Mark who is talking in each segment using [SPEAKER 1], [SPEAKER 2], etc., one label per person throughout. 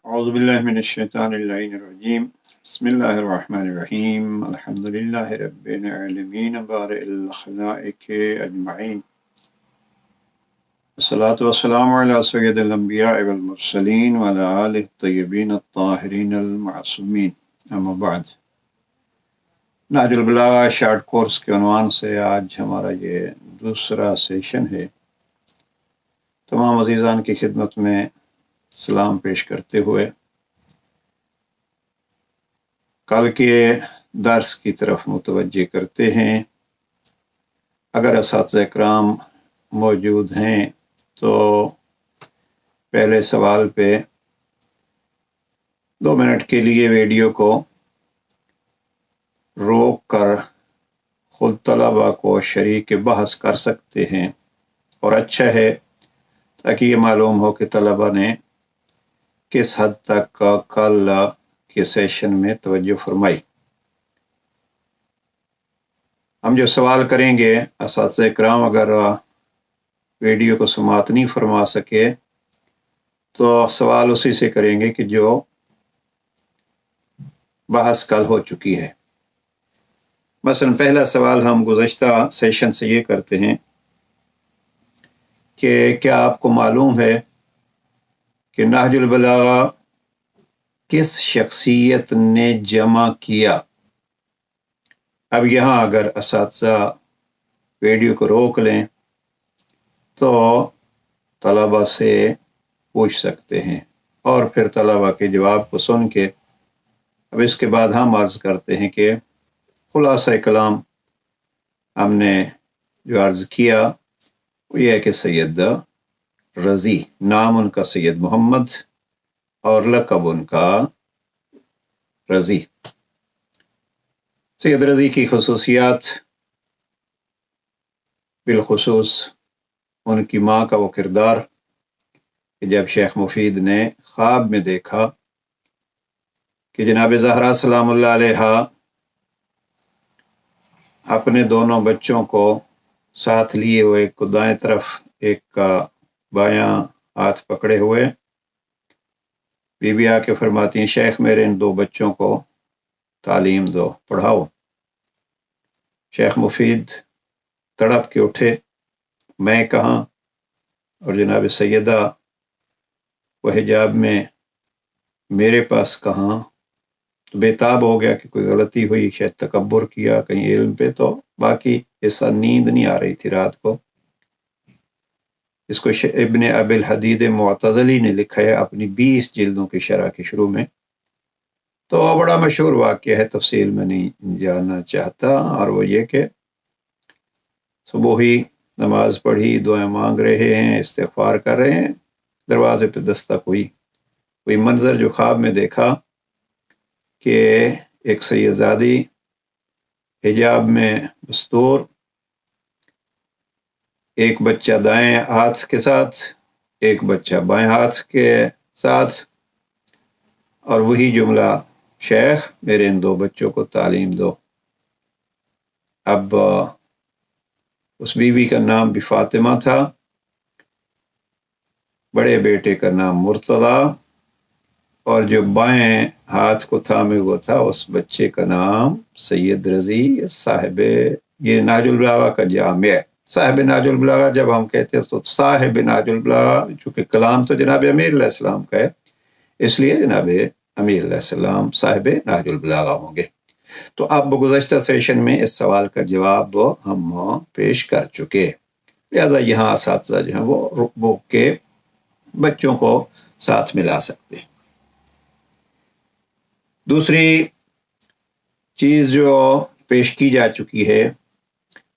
[SPEAKER 1] اعوذ باللہ من الشیطان اللعین الرجیم بسم اللہ الرحمن الرحیم الحمد للہ رب العالمین بارئ الخلائق اجمعین والصلاة والسلام علی سید الانبیاء والمرسلین وعلی آلہ الطیبین الطاہرین المعصومین اما بعد نہج البلاغہ شارٹ کورس کے عنوان سے آج ہمارا یہ دوسرا سیشن ہے۔ تمام عزیزان کی خدمت میں سلام پیش کرتے ہوئے کل کے درس کی طرف متوجہ کرتے ہیں۔ اگر اساتذہ اکرام موجود ہیں تو پہلے سوال پہ 2 منٹ کے لیے ویڈیو کو روک کر خود طلبہ کو شریک بحث کر سکتے ہیں، اور اچھا ہے تاکہ یہ معلوم ہو کہ طلبہ نے کس حد تک کل کے سیشن میں توجہ فرمائی۔ ہم جو سوال کریں گے، اساتذہ اکرام اگر ویڈیو کو سماعت نہیں فرما سکے تو سوال اسی سے کریں گے کہ جو بحث کل ہو چکی ہے۔ مثلا پہلا سوال ہم گزشتہ سیشن سے یہ کرتے ہیں کہ کیا آپ کو معلوم ہے کہ نہج البلاغہ کس شخصیت نے جمع کیا؟ اب یہاں اگر اساتذہ ویڈیو کو روک لیں تو طلبہ سے پوچھ سکتے ہیں، اور پھر طلبہ کے جواب کو سن کے اب اس کے بعد ہم عرض کرتے ہیں کہ خلاصہ کلام ہم نے جو عرض کیا وہ یہ ہے کہ سید رضی، نام ان کا سید محمد اور لقب ان کا رضی۔ سید رضی کی خصوصیات، بالخصوص ان کی ماں کا وہ کردار کہ جب شیخ مفید نے خواب میں دیکھا کہ جناب زہرا سلام اللہ علیہا اپنے دونوں بچوں کو ساتھ لیے ہوئے، ایک کو دائیں طرف ایک کا بایاں ہاتھ پکڑے ہوئے، بی بی آ کے فرماتی ہیں شیخ میرے ان 2 بچوں کو تعلیم دو، پڑھاؤ۔ شیخ مفید تڑپ کے اٹھے، میں کہاں؟ اور جناب سیدہ وہ حجاب میں میرے پاس کہاں؟ تو بے تاب ہو گیا کہ کوئی غلطی ہوئی، شاید تکبر کیا کہیں علم پہ، تو باقی ایسا نیند نہیں آ رہی تھی رات کو۔ اس کو ابن ابی الحدید معتزلی نے لکھا ہے اپنی 20 جلدوں کی شرح کے شروع میں، تو بڑا مشہور واقعہ ہے، تفصیل میں نہیں جانا چاہتا، اور وہ یہ کہ صبح ہی نماز پڑھی، دعائیں مانگ رہے ہیں، استغفار کر رہے ہیں، دروازے پہ دستک ہوئی، وہی منظر جو خواب میں دیکھا کہ ایک سیدزادی حجاب میں مستور، ایک بچہ دائیں ہاتھ کے ساتھ، ایک بچہ بائیں ہاتھ کے ساتھ، اور وہی جملہ شیخ میرے ان 2 بچوں کو تعلیم دو۔ اب اس بیوی کا نام بھی فاطمہ تھا، بڑے بیٹے کا نام مرتضی، اور جو بائیں ہاتھ کو تھامے ہوا تھا اس بچے کا نام سید رضی صاحب، یہ نہج البلاغہ کا جامع ہے۔ صاحب نہج البلاغہ جب ہم کہتے ہیں تو صاحب نہج البلاغہ، چونکہ کلام تو جناب امیر علیہ السلام کا ہے، اس لیے جناب امیر علیہ السلام صاحب نہج البلاغہ ہوں گے۔ تو اب گزشتہ سیشن میں اس سوال کا جواب ہم پیش کر چکے، لہذا یہاں اساتذہ جو ہیں وہ رکبو کے بچوں کو ساتھ ملا سکتے ہیں۔ دوسری چیز جو پیش کی جا چکی ہے،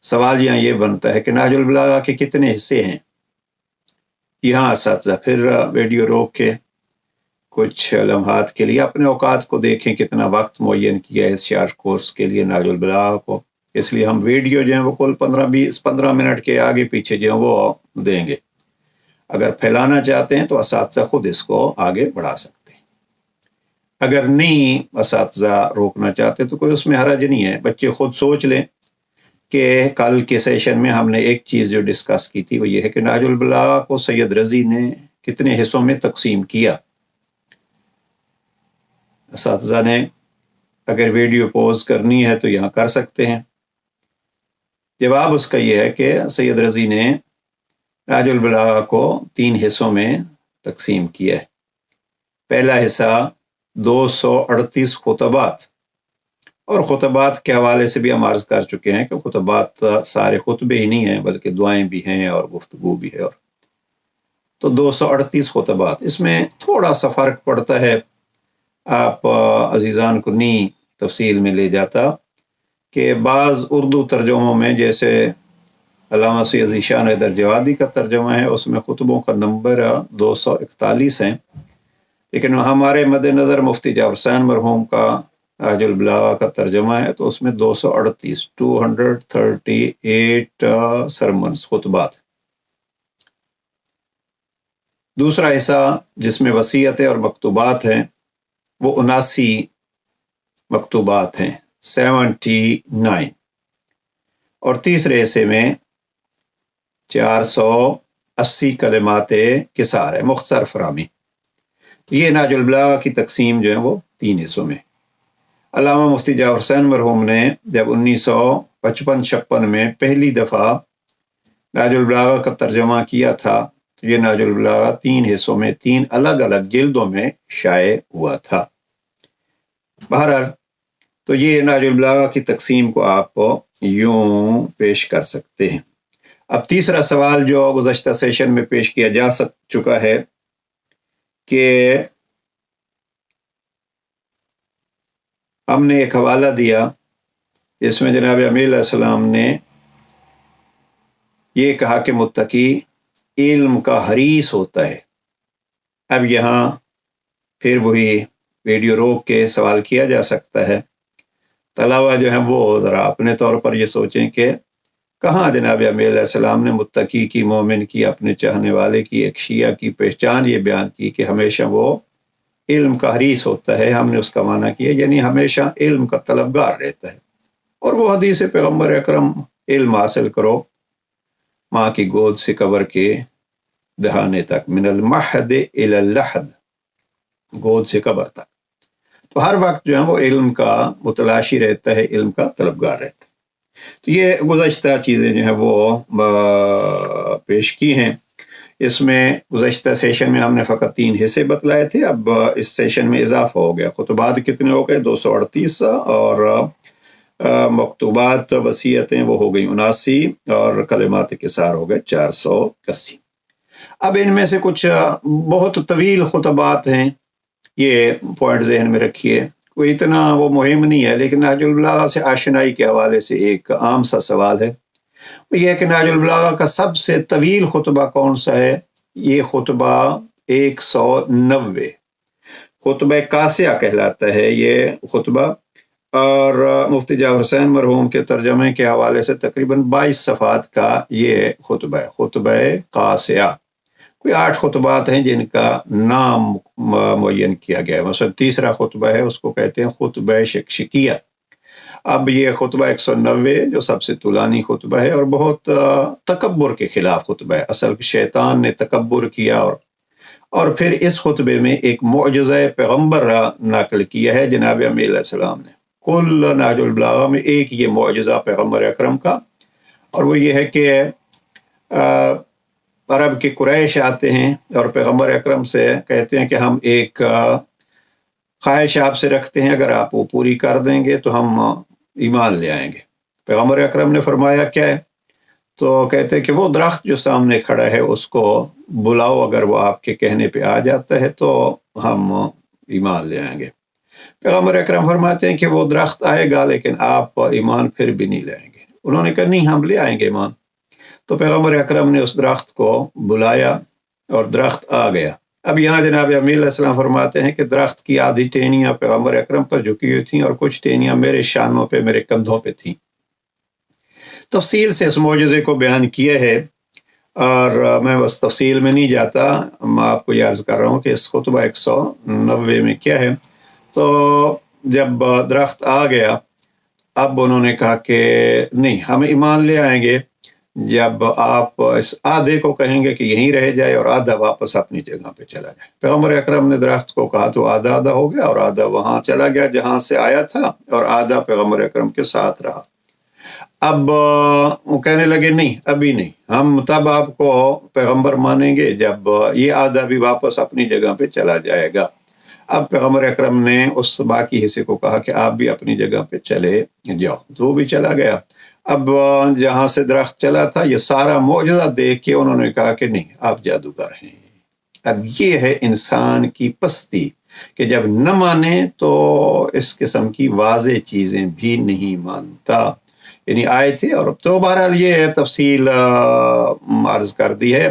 [SPEAKER 1] سوال یہاں یہ بنتا ہے کہ نہج البلاغہ کے کتنے حصے ہیں؟ یہاں اساتذہ پھر ویڈیو روک کے کچھ لمحات کے لیے اپنے اوقات کو دیکھیں، کتنا وقت معین کیا ہے اس شارٹ کورس کے لیے نہج البلاغہ کو، اس لیے ہم ویڈیو جو ہیں وہ کل 15 منٹ کے آگے پیچھے جو ہیں وہ دیں گے۔ اگر پھیلانا چاہتے ہیں تو اساتذہ خود اس کو آگے بڑھا سکتے ہیں، اگر نہیں اساتذہ روکنا چاہتے تو کوئی اس میں حرج نہیں ہے۔ بچے خود سوچ لیں کہ کل کے سیشن میں ہم نے ایک چیز جو ڈسکس کی تھی وہ یہ ہے کہ نہج البلاغہ کو سید رضی نے کتنے حصوں میں تقسیم کیا۔ اساتذہ نے اگر ویڈیو پوز کرنی ہے تو یہاں کر سکتے ہیں۔ جواب اس کا یہ ہے کہ سید رضی نے نہج البلاغہ کو 3 حصوں میں تقسیم کیا ہے۔ پہلا حصہ 238 خطبات، اور خطبات کے حوالے سے بھی ہم عرض کر چکے ہیں کہ خطبات سارے خطبے ہی نہیں ہیں بلکہ دعائیں بھی ہیں اور گفتگو بھی ہے، اور تو 238 خطبات۔ اس میں تھوڑا سا فرق پڑتا ہے، آپ عزیزان کو نہیں تفصیل میں لے جاتا کہ بعض اردو ترجموں میں، جیسے علامہ سید علی شان حیدر جوادی کا ترجمہ ہے، اس میں خطبوں کا نمبر 241 ہیں، لیکن ہمارے مد نظر مفتی جعفر حسین مرحوم کا نہج البلاغہ کا ترجمہ ہے تو اس میں 238 سرمنز، خطبات۔ دوسرا حصہ جس میں وصیتیں اور مکتوبات ہیں وہ 79 مکتوبات ہیں، 79، اور تیسرے حصے میں 480 کلمات کسار ہے، مختصر فرامی۔ تو یہ نہج البلاغہ کی تقسیم جو ہے وہ 3 حصوں میں۔ علامہ مفتی جعفر حسین مرحوم نے جب 1955-56 میں پہلی دفعہ نہج البلاغہ کا ترجمہ کیا تھا تو یہ نہج البلاغہ 3 حصوں میں 3 الگ الگ جلدوں میں شائع ہوا تھا۔ بہرحال تو یہ نہج البلاغہ کی تقسیم کو آپ یوں پیش کر سکتے ہیں۔ اب تیسرا سوال جو گزشتہ سیشن میں پیش کیا جا چکا ہے کہ ہم نے ایک حوالہ دیا جس میں جناب امیر علیہ السلام نے یہ کہا کہ متقی علم کا حریص ہوتا ہے۔ اب یہاں پھر وہی ویڈیو روک کے سوال کیا جا سکتا ہے، طلبہ جو ہیں وہ ذرا اپنے طور پر یہ سوچیں کہ کہاں جناب امیر علیہ السلام نے متقی کی، مومن کی، اپنے چاہنے والے کی، ایک شیعہ کی پہچان یہ بیان کی کہ ہمیشہ وہ علم کا حریص ہوتا ہے۔ ہم نے اس کا معنی کیا یعنی ہمیشہ علم کا طلبگار رہتا ہے، اور وہ حدیث پیغمبر اکرم علم حاصل کرو ماں کی گود سے قبر کے دہانے تک، من المہد الی اللحد، گود سے قبر تک، تو ہر وقت جو ہے وہ علم کا متلاشی رہتا ہے، علم کا طلبگار رہتا ہے۔ تو یہ گزشتہ چیزیں جو ہیں وہ پیش کی ہیں۔ اس میں گزشتہ سیشن میں ہم نے فقط 3 حصے بتلائے تھے، اب اس سیشن میں اضافہ ہو گیا۔ خطبات کتنے ہو گئے؟ 238، اور مکتوبات وصیتیں وہ ہو گئی 79، اور کلمات کسار ہو گئے 480۔ اب ان میں سے کچھ بہت طویل خطبات ہیں، یہ پوائنٹ ذہن میں رکھیے، کوئی اتنا وہ مہم نہیں ہے، لیکن نہج البلاغہ سے آشنائی کے حوالے سے ایک عام سا سوال ہے، وہ یہ ہے کہ نہج البلاغہ کا سب سے طویل خطبہ کون سا ہے؟ یہ خطبہ 190، خطبہ قاسیہ کہلاتا ہے یہ خطبہ، اور مفتی جعفر حسین مرحوم کے ترجمے کے حوالے سے تقریباً 22 صفحات کا یہ خطبہ ہے، خطبہ قاسیہ۔ کوئی 8 خطبات ہیں جن کا نام معین کیا گیا ہے، مثلا تیسرا خطبہ ہے اس کو کہتے ہیں خطبہ شکشکیہ۔ اب یہ خطبہ 190 جو سب سے طولانی خطبہ ہے اور بہت تکبر کے خلاف خطبہ ہے، اصل شیطان نے تکبر کیا، اور پھر اس خطبے میں ایک معجزہ پیغمبر نقل کیا ہے جناب امیر علیہ السلام نے۔ کل نہج البلاغہ میں ایک یہ معجزہ پیغمبر اکرم کا، اور وہ یہ ہے کہ عرب کے قریش آتے ہیں اور پیغمبر اکرم سے کہتے ہیں کہ ہم ایک خواہش آپ سے رکھتے ہیں، اگر آپ وہ پوری کر دیں گے تو ہم ایمان لے آئیں گے۔ پیغمبر اکرم نے فرمایا کیا ہے؟ تو کہتے ہیں کہ وہ درخت جو سامنے کھڑا ہے اس کو بلاؤ، اگر وہ آپ کے کہنے پہ آ جاتا ہے تو ہم ایمان لے آئیں گے۔ پیغمبر اکرم فرماتے ہیں کہ وہ درخت آئے گا لیکن آپ ایمان پھر بھی نہیں لائیں گے۔ انہوں نے کہا نہیں، ہم لے آئیں گے ایمان۔ تو پیغمبر اکرم نے اس درخت کو بلایا اور درخت آ گیا۔ اب یہاں جناب امیر علیہ السلام فرماتے ہیں کہ درخت کی آدھی ٹہنیاں پیغمبر اکرم پر جھکی ہوئی تھیں اور کچھ ٹہنیاں میرے شانوں پہ، میرے کندھوں پہ تھیں۔ تفصیل سے اس معجزے کو بیان کیا ہے، اور میں بس تفصیل میں نہیں جاتا، میں آپ کو یہ عرض کر رہا ہوں کہ اس خطبہ 190 میں کیا ہے۔ تو جب درخت آ گیا، اب انہوں نے کہا کہ نہیں، ہم ایمان لے آئیں گے، جب آپ اس آدھے کو کہیں گے کہ یہیں رہ جائے اور آدھا واپس اپنی جگہ پہ چلا جائے. پیغمبر اکرم نے درخت کو کہا تو آدھا آدھا ہو گیا، اور آدھا وہاں چلا گیا جہاں سے آیا تھا، اور آدھا پیغمبر اکرم کے ساتھ رہا. اب وہ کہنے لگے نہیں، ابھی نہیں، ہم تب آپ کو پیغمبر مانیں گے جب یہ آدھا بھی واپس اپنی جگہ پہ چلا جائے گا. اب پیغمبر اکرم نے اس باقی حصے کو کہا کہ آپ بھی اپنی جگہ پہ چلے جاؤ، تو وہ بھی چلا گیا. اب جہاں سے درخت چلا تھا یہ سارا معجزہ دیکھ کے انہوں نے کہا کہ نہیں، آپ جادوگر ہیں. اب یہ ہے انسان کی پستی کہ جب نہ مانے تو اس قسم کی واضح چیزیں بھی نہیں مانتا. یعنی آئے تھے. اور تو بہرحال یہ تفصیل عرض کر دی ہے.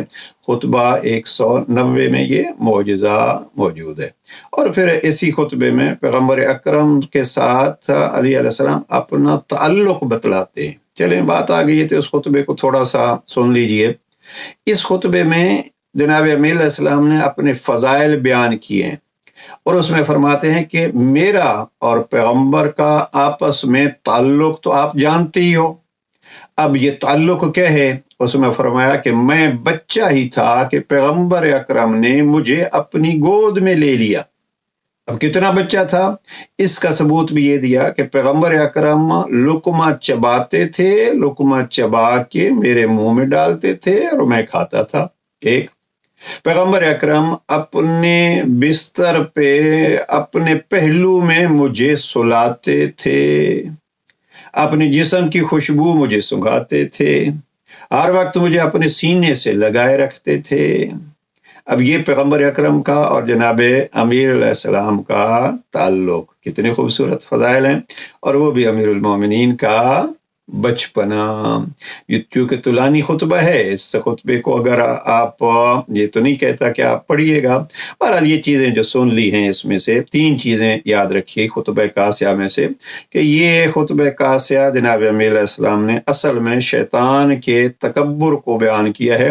[SPEAKER 1] خطبہ 190 میں یہ معجزہ موجود ہے. اور پھر اسی خطبے میں پیغمبر اکرم کے ساتھ علی علیہ السلام اپنا تعلق بتلاتے ہیں. چلیں بات آ گئی ہے تو اس خطبے کو تھوڑا سا سن لیجئے. اس خطبے میں جناب امیر علیہ السلام نے اپنے فضائل بیان کیے ہیں، اور اس میں فرماتے ہیں کہ میرا اور پیغمبر کا آپس میں تعلق تو آپ جانتے ہی ہو. اب یہ تعلق کیا ہے؟ اس میں فرمایا کہ میں بچہ ہی تھا کہ پیغمبر اکرم نے مجھے اپنی گود میں لے لیا. اب کتنا بچہ تھا؟ اس کا ثبوت بھی یہ دیا کہ پیغمبر اکرم لقمہ چباتے تھے، لقمہ چبا کے میرے منہ میں ڈالتے تھے اور میں کھاتا تھا. ایک پیغمبر اکرم اپنے بستر پہ اپنے پہلو میں مجھے سلاتے تھے، اپنے جسم کی خوشبو مجھے سنگھاتے تھے، ہر وقت مجھے اپنے سینے سے لگائے رکھتے تھے. اب یہ پیغمبر اکرم کا اور جناب امیر علیہ السلام کا تعلق، کتنے خوبصورت فضائل ہیں. اور وہ بھی امیر المومنین کا بچپنا. یہ چونکہ طولانی خطبہ ہے، اس خطبے کو اگر آپ، یہ تو نہیں کہتا کہ آپ پڑھیے گا، بہرحال یہ چیزیں جو سن لی ہیں اس میں سے 3 چیزیں یاد رکھیے خطبہ قاسیہ میں سے، کہ یہ خطبہ قاسیہ جناب امیر علیہ السلام نے اصل میں شیطان کے تکبر کو بیان کیا ہے،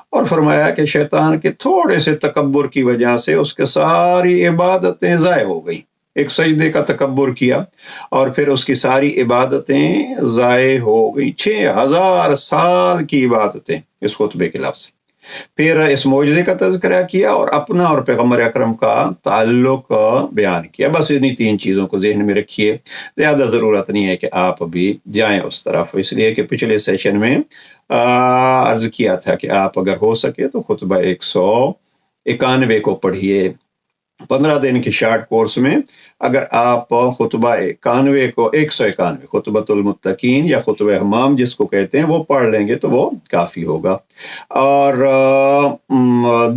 [SPEAKER 1] اور فرمایا کہ شیطان کے تھوڑے سے تکبر کی وجہ سے اس کے ساری عبادتیں ضائع ہو گئی. ایک سجدے کا تکبر کیا اور پھر اس کی ساری عبادتیں ضائع ہو گئی. 6000 سال کی عبادتیں اس خطبے کے لفظ. پھر اس معجزے کا تذکرہ کیا اور اپنا اور پیغمبر اکرم کا تعلق بیان کیا. بس انہی 3 چیزوں کو ذہن میں رکھیے، زیادہ ضرورت نہیں ہے کہ آپ بھی جائیں اس طرف، اس لیے کہ پچھلے سیشن میں عرض کیا تھا کہ آپ اگر ہو سکے تو خطبہ 191 کو پڑھیے. 15 دن کی شارٹ کورس میں اگر آپ خطبہ 91 کو 191 خطبۃ المتقین یا خطبہ حمام جس کو کہتے ہیں وہ پڑھ لیں گے تو وہ کافی ہوگا. اور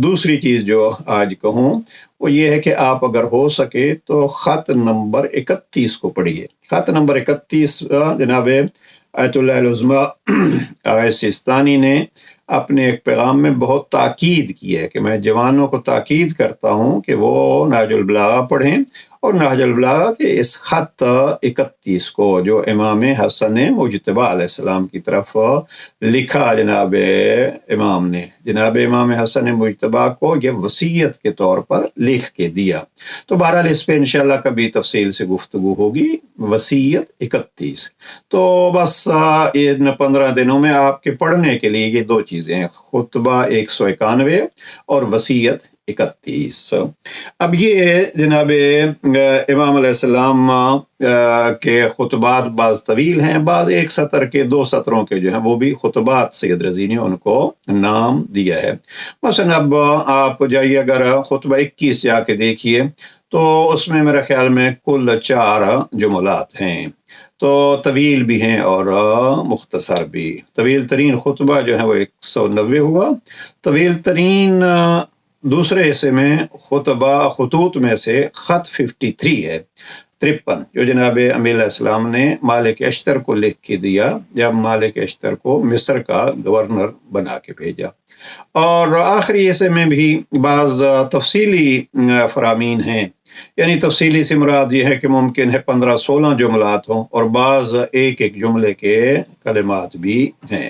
[SPEAKER 1] دوسری چیز جو آج کہوں وہ یہ ہے کہ آپ اگر ہو سکے تو خط نمبر 31 کو پڑھیے. خط نمبر 31 جناب آیت اللہ العظمیٰ آغا سیستانی نے اپنے ایک پیغام میں بہت تاکید کی ہے کہ میں جوانوں کو تاکید کرتا ہوں کہ وہ نہج البلاغہ پڑھیں، اور نہج البلاغہ کے اس خط 31 کو جو امام حسن مجتبی علیہ السلام کی طرف لکھا جناب امام نے، جناب امام حسن مجتبی کو یہ وصیت کے طور پر لکھ کے دیا. تو بہرحال اس پہ انشاءاللہ کبھی تفصیل سے گفتگو ہوگی. وصیت 31. تو بس ان 15 دنوں میں آپ کے پڑھنے کے لیے یہ 2 چیزیں ہیں، خطبہ 191 اور وصیت 31. اب یہ جناب امام علیہ السلام کے خطبات بعض طویل ہیں، بعض 1 سطر کے 2 سطروں کے جو ہیں وہ بھی خطبات سید رضی نے ان کو نام دیا ہے. مثلا اب آپ جائیے اگر خطبہ 21 جا کے دیکھیے تو اس میں میرے خیال میں کل 4 جملات ہیں، تو طویل بھی ہیں اور مختصر بھی. طویل ترین خطبہ جو ہے وہ 190 ہوا. طویل ترین دوسرے حصے میں خطبہ خطوط میں سے خط 53 ہے، 53، جو جناب امیر علیہ السلام نے مالک اشتر کو لکھ کے دیا جب مالک اشتر کو مصر کا گورنر بنا کے بھیجا. اور آخری حصے میں بھی بعض تفصیلی فرامین ہیں، یعنی تفصیلی سے مراد یہ ہے کہ ممکن ہے 15-16 جملات ہوں، اور بعض ایک جملے کے کلمات بھی ہیں،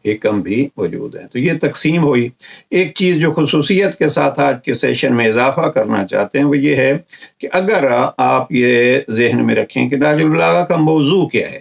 [SPEAKER 1] حکم بھی موجود ہیں. تو یہ تقسیم ہوئی. ایک چیز جو خصوصیت کے ساتھ آج کے سیشن میں اضافہ کرنا چاہتے ہیں وہ یہ ہے کہ اگر آپ یہ ذہن میں رکھیں کہ نہج البلاغہ کا موضوع کیا ہے،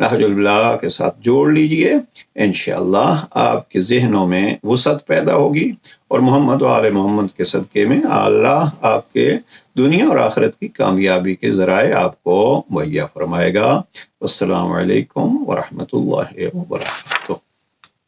[SPEAKER 1] نہج البلاغہ کے ساتھ جوڑ لیجئے، انشاءاللہ آپ کے ذہنوں میں وسعت پیدا ہوگی، اور محمد و آل محمد کے صدقے میں اللہ آپ کے دنیا اور آخرت کی کامیابی کے ذرائع آپ کو مہیا فرمائے گا۔ السلام علیکم ورحمۃ اللہ وبرکاتہ۔